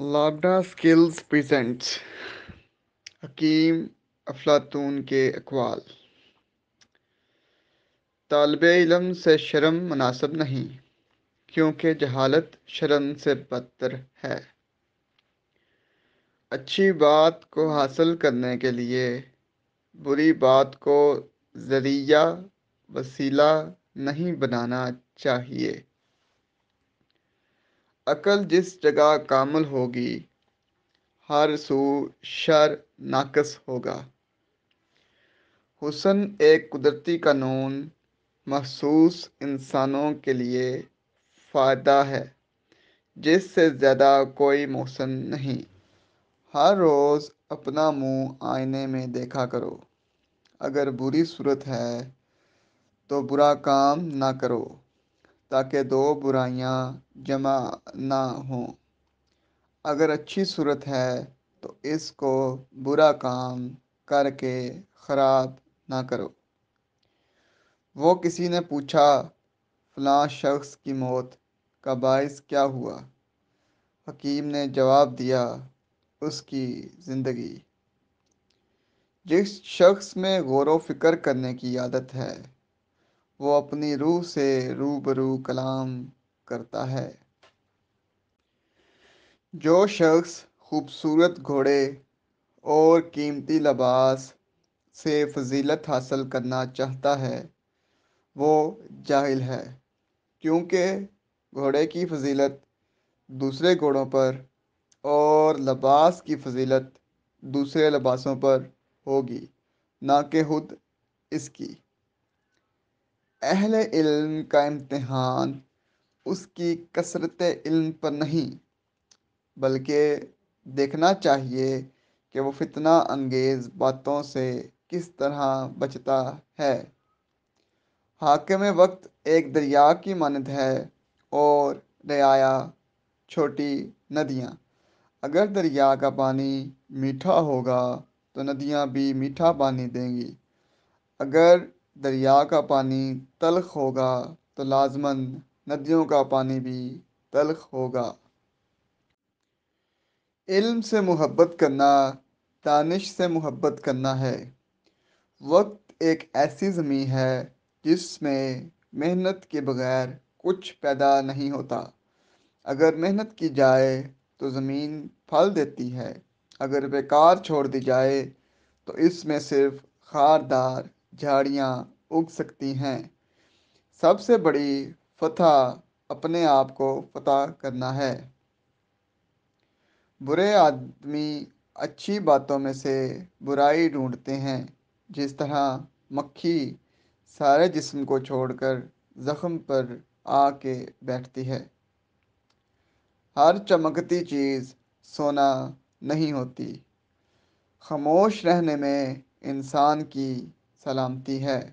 لابڈا skills presents حکیم افلاطون کے اقوال۔ طالب علم سے شرم مناسب نہیں، کیونکہ جہالت شرم سے بدتر ہے۔ اچھی بات کو حاصل کرنے کے لیے بری بات کو ذریعہ وسیلہ نہیں بنانا چاہیے۔ عقل جس جگہ کامل ہوگی، ہر سو شر ناقص ہوگا۔ حسن ایک قدرتی قانون محسوس انسانوں کے لیے فائدہ ہے، جس سے زیادہ کوئی محسن نہیں۔ ہر روز اپنا منہ آئینے میں دیکھا کرو۔ اگر بری صورت ہے تو برا کام نہ کرو، تاکہ دو برائیاں جمع نہ ہوں۔ اگر اچھی صورت ہے تو اس کو برا کام کر کے خراب نہ کرو۔ وہ کسی نے پوچھا، فلاں شخص کی موت کا باعث کیا ہوا؟ حکیم نے جواب دیا، اس کی زندگی۔ جس شخص میں غور و فکر کرنے کی عادت ہے، وہ اپنی روح سے روبرو کلام کرتا ہے۔ جو شخص خوبصورت گھوڑے اور قیمتی لباس سے فضیلت حاصل کرنا چاہتا ہے، وہ جاہل ہے، کیونکہ گھوڑے کی فضیلت دوسرے گھوڑوں پر اور لباس کی فضیلت دوسرے لباسوں پر ہوگی، نہ کہ خود اس کی۔ اہل علم کا امتحان اس کی کثرت علم پر نہیں، بلکہ دیکھنا چاہیے کہ وہ فتنہ انگیز باتوں سے کس طرح بچتا ہے۔ حاکم وقت ایک دریا کی مانند ہے اور رعایا چھوٹی ندیاں۔ اگر دریا کا پانی میٹھا ہوگا تو ندیاں بھی میٹھا پانی دیں گی۔ اگر دریا کا پانی تلخ ہوگا تو لازماً ندیوں کا پانی بھی تلخ ہوگا۔ علم سے محبت کرنا دانش سے محبت کرنا ہے۔ وقت ایک ایسی زمین ہے جس میں محنت کے بغیر کچھ پیدا نہیں ہوتا۔ اگر محنت کی جائے تو زمین پھل دیتی ہے، اگر بیکار چھوڑ دی جائے تو اس میں صرف خاردار جھاڑیاں اگ سکتی ہیں۔ سب سے بڑی فتح اپنے آپ کو فتح کرنا ہے۔ برے آدمی اچھی باتوں میں سے برائی ڈھونڈتے ہیں، جس طرح مکھی سارے جسم کو چھوڑ کر زخم پر آ کے بیٹھتی ہے۔ ہر چمکتی چیز سونا نہیں ہوتی۔ خاموش رہنے میں انسان کی سلامتی ہے۔